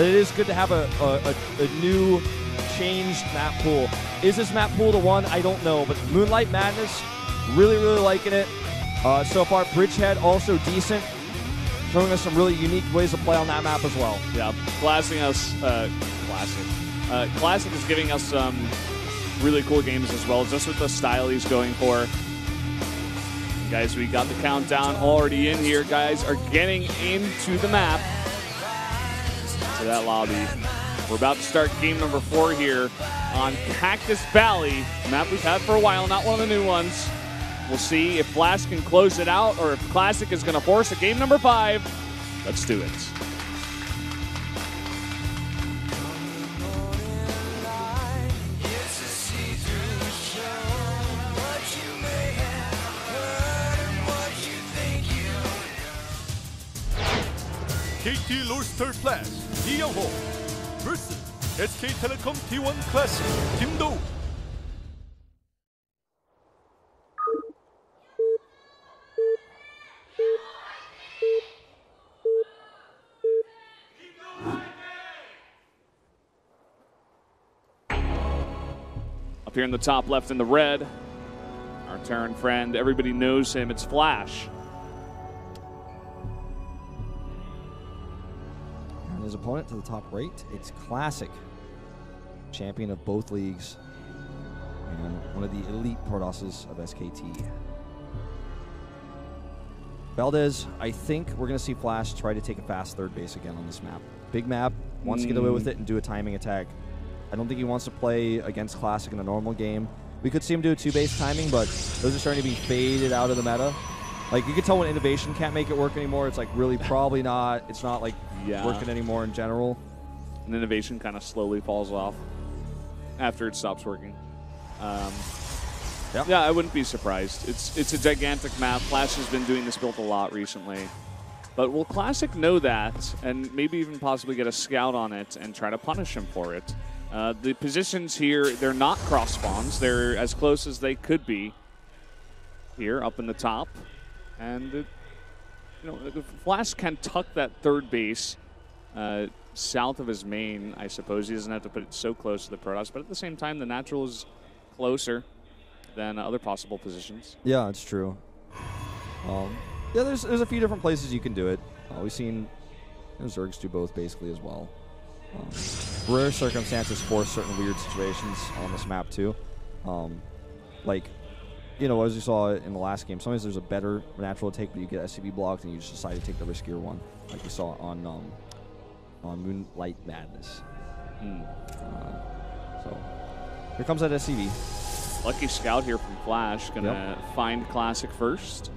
But it is good to have a new, changed map pool. Is this map pool the one? I don't know. But Moonlight Madness, really, really liking it. So far, Bridgehead also decent. Showing us some really unique ways to play on that map as well. Yeah, Classic is giving us some really cool games as well, just with the style he's going for. Guys, we got the countdown already in here. Guys are getting into the map, to that lobby. We're about to start game number 4 here on Cactus Valley, a map we've had for a while, not one of the new ones. We'll see if Flash can close it out or if Classic is going to force a game number 5. Let's do it. KT 롤스터 플래시 이영호 vs SK텔레콤 T1 클래식 김도우. Up here in the top left in the red, our Terran friend, everybody knows him, it's Flash. And his opponent to the top right, it's Classic, champion of both leagues, and one of the elite Protosses of SKT. Valdez, I think we're going to see Flash try to take a fast third base again on this map. Big map, wants to get away with it and do a timing attack. I don't think he wants to play against Classic in a normal game. We could see him do a 2-base timing, but those are starting to be faded out of the meta. Like, you can tell when Innovation can't make it work anymore. It's like really probably not. It's not like working anymore in general. And Innovation kind of slowly falls off after it stops working. Yeah, I wouldn't be surprised. It's a gigantic map. Flash has been doing this build a lot recently. But will Classic know that and maybe even possibly get a scout on it and try to punish him for it? The positions here, they're not cross spawns. They're as close as they could be here up in the top. And Flash can tuck that third base south of his main, I suppose. He doesn't have to put it so close to the Protoss, but at the same time, the natural is closer than other possible positions. Yeah, it's true. Yeah, there's a few different places you can do it. We've seen Zergs do both basically as well. Rare circumstances force certain weird situations on this map too. Like, as you saw in the last game, sometimes there's a better natural take, but you get SCV blocked and you just decide to take the riskier one, like you saw on Moonlight Madness. So here comes that SCV. Lucky scout here from Flash, gonna find Classic first.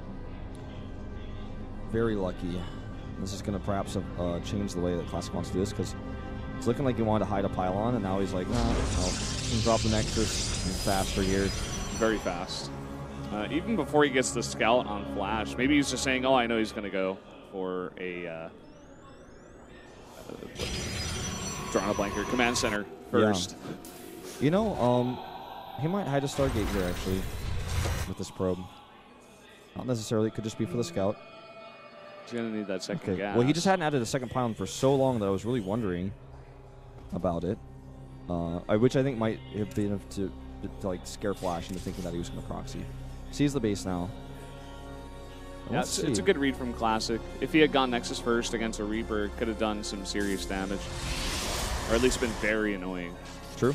Very lucky. This is gonna perhaps change the way that Classic wants to do this, because it's looking like he wanted to hide a pylon, and now he's like, no, can drop the Nexus. He's faster here. Very fast. Even before he gets the scout on Flash, maybe he's just saying, oh, I know he's going to go for a drawing a blank here, command center first. Yeah. He might hide a Stargate here, actually, with this probe. Not necessarily. It could just be for the scout. He's going to need that second gas. Well, he just hadn't added a second pylon for so long that I was really wondering about it, which I think might have been to like scare Flash into thinking that he was going to proxy. Sees the base now. Yeah, it's a good read from Classic. If he had gone Nexus first against a Reaper, it could have done some serious damage, or at least been very annoying. True.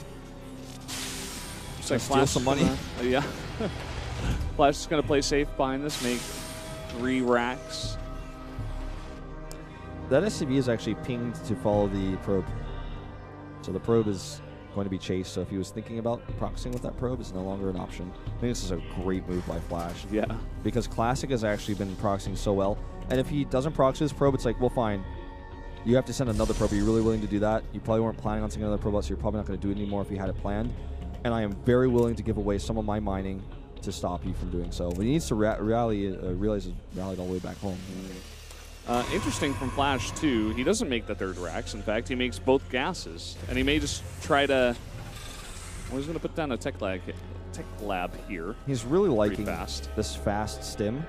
Just like steal some money. Yeah. Flash is going to play safe behind this, make 3 racks. That SCV is actually pinged to follow the probe. So the probe is going to be chased, so if he was thinking about proxying with that probe, it's no longer an option. I think this is a great move by Flash. Yeah. Because Classic has actually been proxying so well, and if he doesn't proxy this probe, it's like, well, fine. You have to send another probe. Are you really willing to do that? You probably weren't planning on sending another probe out, so you're probably not going to do it anymore if you had it planned. And I am very willing to give away some of my mining to stop you from doing so. But he needs to realize he's rallied all the way back home. Interesting from Flash, too. He doesn't make the third racks. In fact, he makes both gases. And he may just try to... Well, he's going to put down a tech lab here. He's really liking this fast stim.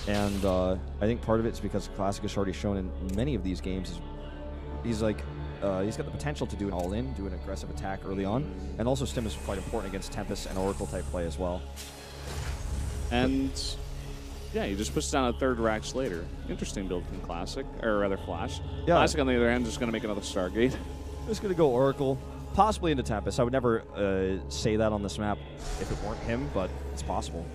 And I think part of it's because Classic has already shown in many of these games is he's like he's got the potential to do an all-in, do an aggressive attack early on, and also Stim is quite important against Tempest and Oracle type play as well. And yeah, he just puts down a third Rax later. Interesting build from Classic, or rather Flash. Yeah. Classic, on the other hand, is just going to make another Stargate. Just going to go Oracle, possibly into Tempest. I would never say that on this map if it weren't him, but it's possible.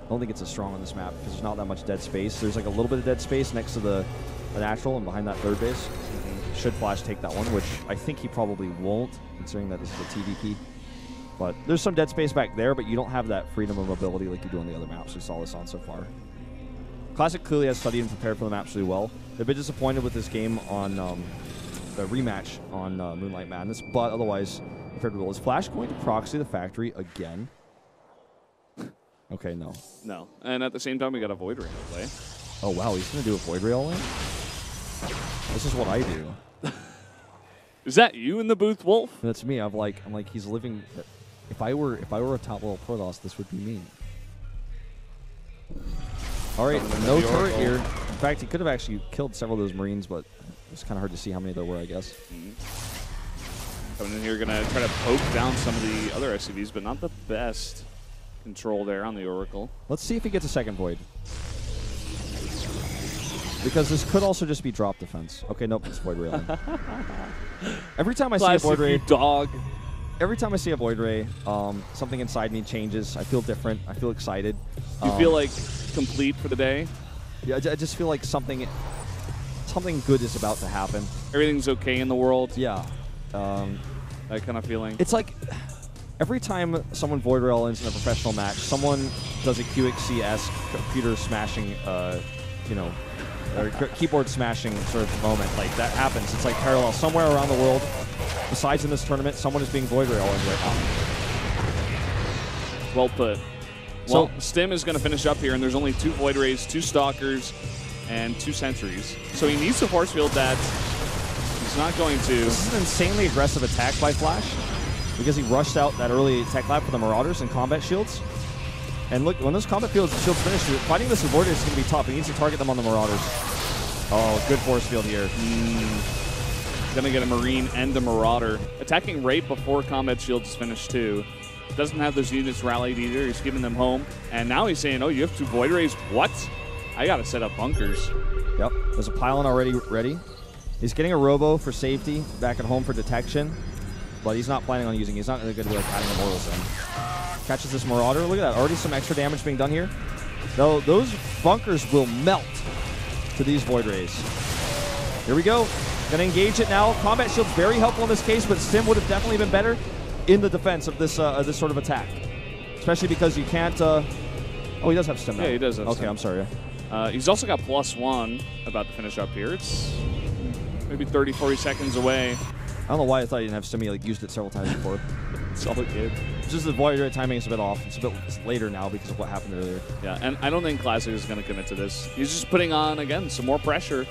I don't think it's as strong on this map because there's not that much dead space. There's like a little bit of dead space next to the natural and behind that third base. Should Flash take that one, which I think he probably won't, considering that this is a TVP. But there's some dead space back there, but you don't have that freedom of mobility like you do on the other maps we saw this on so far. Classic clearly has studied and prepared for the maps really well. They're a bit disappointed with this game on the rematch on Moonlight Madness, but otherwise, prepared well. Is Flash going to proxy the factory again? Okay, no. No. And at the same time, we got a Void Ring to play. Oh, wow, he's going to do a Void Ray all-in? This is what I do. Is that you in the booth, Wolf? That's me. I'm like he's living. If I were a top level Protoss, this would be me. All right, no turret here. In fact, he could have actually killed several of those Marines, but it's kind of hard to see how many there were, I guess. Coming in here, gonna try to poke down some of the other SCVs, but not the best control there on the Oracle. Let's see if he gets a second Void. Because this could also just be drop defense. Okay, nope, it's Void Ray. Every time I see a Void Ray, dog. Every time I see a Void Ray, something inside me changes. I feel different. I feel excited. You feel like complete for the day? Yeah, I just feel like something good is about to happen. Everything's okay in the world? Yeah. That kind of feeling. It's like every time someone Void Ray all-ins in a professional match, someone does a QXC-esque computer smashing, or keyboard smashing sort of moment. Like, that happens. It's like parallel. Somewhere around the world, besides in this tournament, someone is being Void Ray all-in right now. Well put. Well, Stim is going to finish up here, and there's only 2 Void Rays, 2 Stalkers, and 2 Sentries. So he needs to force field that. He's not going to. This is an insanely aggressive attack by Flash because he rushed out that early tech lab for the Marauders and combat shields. And look, when those combat shields finish, fighting this with Void Rays is going to be tough. He needs to target them on the Marauders. Oh, good force field here. Going to get a Marine and a Marauder. Attacking right before combat shields is finished, too. Doesn't have those units rallied either. He's giving them home. And now he's saying, oh, you have 2 Void Rays? What? I got to set up bunkers. Yep. There's a pylon already ready. He's getting a Robo for safety, back at home for detection. But he's not planning on using it. He's not going to be like adding Immortals in. Catches this Marauder. Look at that. Already some extra damage being done here. Though those bunkers will melt to these Void Rays. Here we go. Going to engage it now. Combat Shield's very helpful in this case, but Stim would have definitely been better in the defense of this sort of attack. Especially because you can't... oh, he does have Stim now. Yeah, he does have Okay, Stim. I'm sorry. He's also got +1 about to finish up here. It's maybe 30, 40 seconds away. I don't know why I thought he didn't have Stim. He used it several times before. It's all good. Just the Void Ray timing is a bit off. It's a bit later now because of what happened earlier. Yeah, and I don't think Classic is going to commit to this. He's just putting on, again, some more pressure.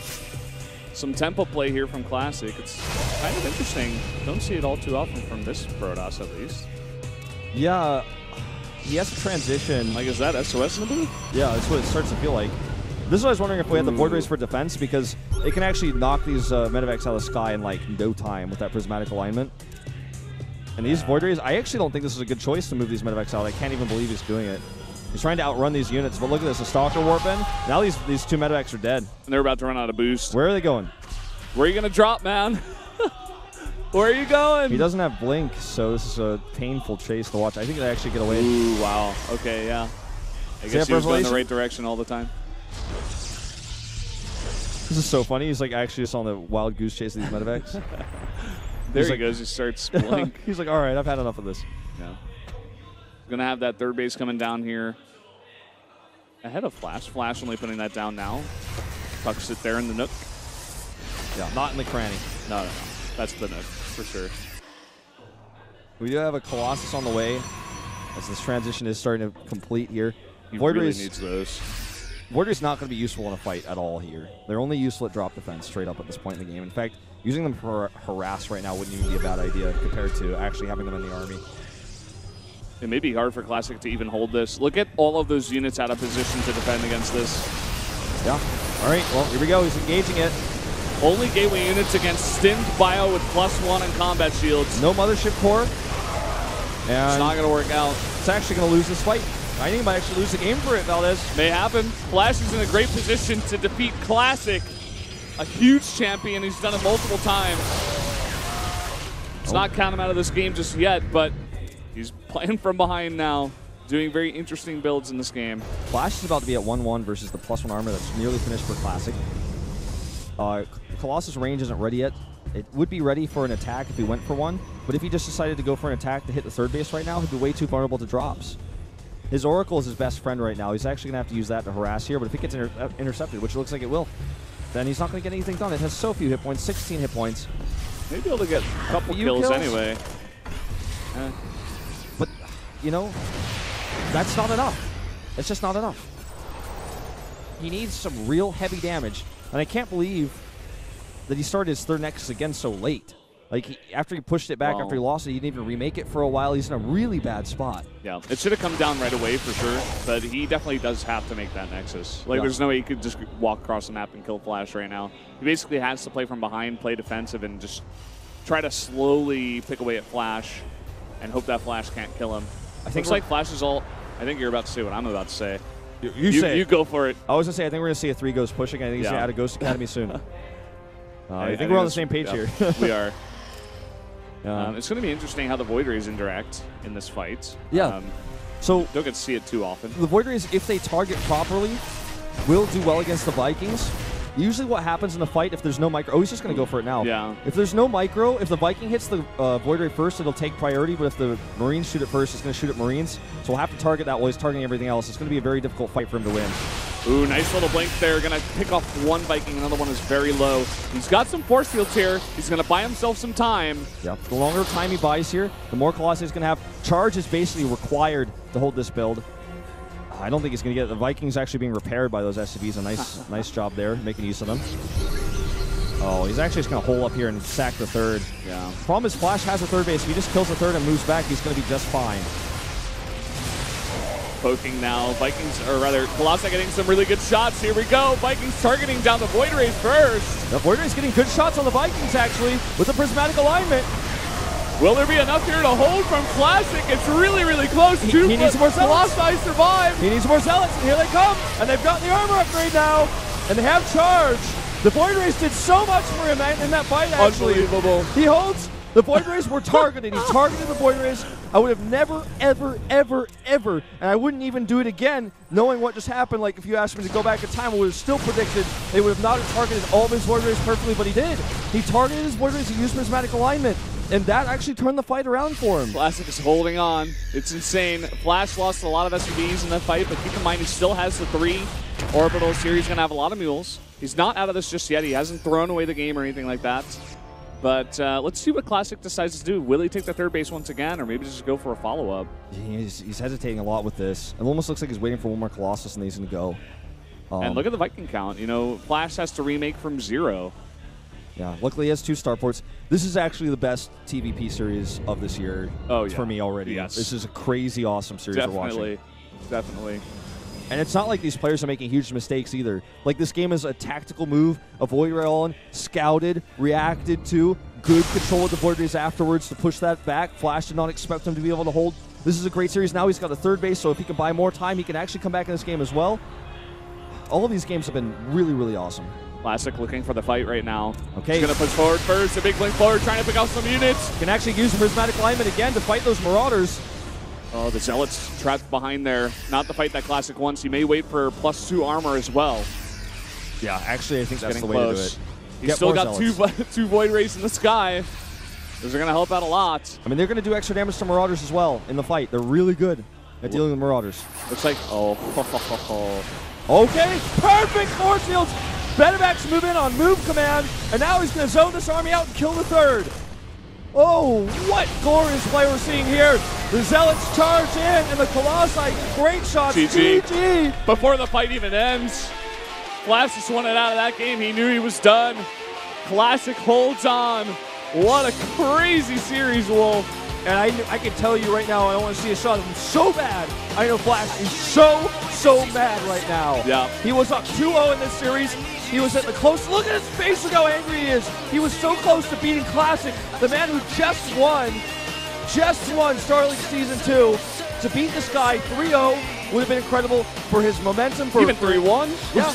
Some tempo play here from Classic. It's kind of interesting. Don't see it all too often from this Protoss, at least. Yeah, he has to transition. Like, is that SOS in the booth? Yeah, that's what it starts to feel like. This is what I was wondering if we had the Void Rays for defense, because it can actually knock these Medivacs out of the sky in, like, no time with that prismatic alignment. And these Void Rays, I actually don't think this is a good choice to move these Medivacs out. I can't even believe he's doing it. He's trying to outrun these units, but look at this, a Stalker warp in. Now these 2 Medivacs are dead. And they're about to run out of boost. Where are they going? Where are you going to drop, man? Where are you going? He doesn't have Blink, so this is a painful chase to watch. I think they actually get away. Ooh, wow. Okay, yeah. I guess he was going the right direction all the time. This is so funny. He's like actually just on the wild goose chase of these Medivacs. There he goes. He starts Blink. He's like, all right, I've had enough of this. Yeah. Going to have that third base coming down here ahead of Flash. Flash only putting that down now. Tucks it there in the nook. Yeah, not in the cranny. No. That's the nook, for sure. We do have a Colossus on the way as this transition is starting to complete here. He Void really Ray's, needs those. Void Ray's not going to be useful in a fight at all here. They're only useful at drop defense straight up at this point in the game. In fact, using them for harass right now wouldn't even be a bad idea compared to actually having them in the army. It may be hard for Classic to even hold this. Look at all of those units out of position to defend against this. Yeah. All right, well, here we go. He's engaging it. Only gateway units against stimmed bio with +1 and combat shields. No mothership core. And it's not going to work out. It's actually going to lose this fight. I think he might actually lose the game for it, Valdez. May happen. Flash is in a great position to defeat Classic, a huge champion. He's done it multiple times. Let's not count him out of this game just yet, but he's playing from behind now, doing very interesting builds in this game. Flash is about to be at 1-1 versus the +1 armor that's nearly finished for Classic. Colossus range isn't ready yet. It would be ready for an attack if he went for one, but if he just decided to go for an attack to hit the third base right now, he'd be way too vulnerable to drops. His Oracle is his best friend right now. He's actually going to have to use that to harass here, but if it gets intercepted, which it looks like it will, then he's not going to get anything done. It has so few hit points, 16 hit points. Maybe able to get a couple kills anyway. But, you know, that's not enough. It's just not enough. He needs some real heavy damage, and I can't believe that he started his third Nexus again so late. Like, after he pushed it back, after he lost it, he didn't even remake it for a while. He's in a really bad spot. Yeah, it should have come down right away for sure, but he definitely does have to make that Nexus. Like, there's no way he could just walk across the map and kill Flash right now. He basically has to play from behind, play defensive, and just try to slowly pick away at Flash and hope that Flash can't kill him. I think like Flash is all... I think you're about to say what I'm about to say. You go for it. I was going to say, I think we're going to see a 3 Ghost pushing. I think he's going to add a Ghost Academy soon. I think we're on the same page here. We are. It's going to be interesting how the Void Rays interact in this fight. Yeah. So don't get to see it too often. The Void Rays, if they target properly, will do well against the Vikings. Usually what happens in the fight, if there's no micro... Oh, he's just going to go for it now. Yeah. If there's no micro, if the Viking hits the Void Ray first, it'll take priority, but if the Marines shoot it first, it's going to shoot at Marines. So we'll have to target that while he's targeting everything else. It's going to be a very difficult fight for him to win. Ooh, nice little blink there. Going to pick off one Viking. Another one is very low. He's got some force fields here. He's going to buy himself some time. Yep. The longer time he buys here, the more Colossus is going to have. Charge is basically required to hold this build. I don't think he's going to get it. The Vikings actually being repaired by those SCVs. A nice job there, making use of them. Oh, he's actually just going to hole up here and sack the third. Yeah. Problem is Flash has a third base. If he just kills the third and moves back, he's going to be just fine. Poking now. Vikings, or rather, Colossus getting some really good shots. Here we go. Vikings targeting down the Void Rays first. The Void Rays getting good shots on the Vikings, actually, with the prismatic alignment. Will there be enough here to hold from Classic? It's really, really close. He needs more Zealots. Colossi survive. He needs more Zealots, and here they come. And they've got the armor upgrade now, and they have charge. The Void Rays did so much for him in that fight, actually. Unbelievable. He holds. The Void Rays were targeted. He targeted the Void Rays. I would have never, ever, ever, ever, and I wouldn't even do it again, knowing what just happened. Like, if you asked me to go back in time, I would have still predicted they would have not targeted all of his Void Rays perfectly, but he did. He targeted his Void Rays. He used prismatic alignment. And that actually turned the fight around for him. Classic is holding on. It's insane. Flash lost a lot of SUVs in that fight, but keep in mind he still has the 3 orbitals here. He's going to have a lot of mules. He's not out of this just yet. He hasn't thrown away the game or anything like that. But let's see what Classic decides to do. Will he take the third base once again, or maybe just go for a follow-up? He's hesitating a lot with this. It almost looks like he's waiting for one more Colossus, and he's going to go. And look at the Viking count. You know, Flash has to remake from 0. Yeah, luckily he has 2 starports. This is actually the best TVP series of this year for me already. Yes. This is a crazy awesome series we're watching. Definitely. And it's not like these players are making huge mistakes either. Like, this game is a tactical move, a Void Ray on, scouted, reacted to, good control of the Void Rays afterwards to push that back. Flash did not expect him to be able to hold. This is a great series. Now he's got a third base, so if he can buy more time, he can actually come back in this game as well. All of these games have been really, really awesome. Classic looking for the fight right now. Okay. He's going to push forward first. A big blink forward, trying to pick out some units. Can actually use prismatic alignment again to fight those Marauders. Oh, the Zealots trapped behind there. Not the fight that Classic wants. He may wait for +2 armor as well. Yeah, actually, I think that's the way close. to do it. He's still got two Void Rays in the sky. Those are going to help out a lot. I mean, they're going to do extra damage to Marauders as well in the fight. They're really good at dealing with Marauders. Looks like, Okay, perfect force fields. Benevac's move in on move command, and now he's going to zone this army out and kill the third. Oh, what glorious play we're seeing here. The Zealots charge in, and the Colossi, great shots. GG. Before the fight even ends, Flash just won it out of that game. He knew he was done. Classic holds on. What a crazy series, Wolf. And I can tell you right now, I don't want to see a shot of him so bad. I know Flash is so mad right now. Yeah. He was up 2-0 in this series. He was at the close. Look at his face. Look how angry he is. He was so close to beating Classic, the man who just won Star League Season 2. To beat this guy 3-0 would have been incredible for his momentum. For even 3-1? Yeah.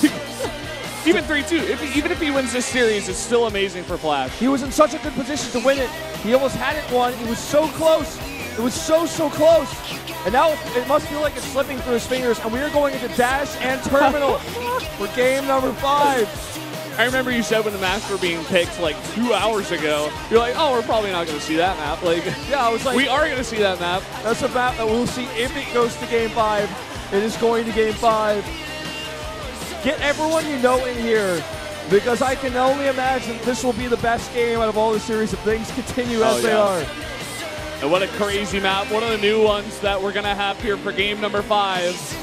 Even 3-2. Even if he wins this series, it's still amazing for Flash. He was in such a good position to win it. He almost had it won. It was so close. It was so close. And now it must feel like it's slipping through his fingers. And we are going into Dash and Terminal for game number 5. I remember you said when the maps were being picked like 2 hours ago, you're like, oh, we're probably not going to see that map. Like, yeah, I was like, we are going to see that map. That's a map that we'll see if it goes to game 5. It is going to game 5. Get everyone you know in here, because I can only imagine this will be the best game out of all the series if things continue as they are. And what a crazy map. One of the new ones that we're going to have here for game number 5.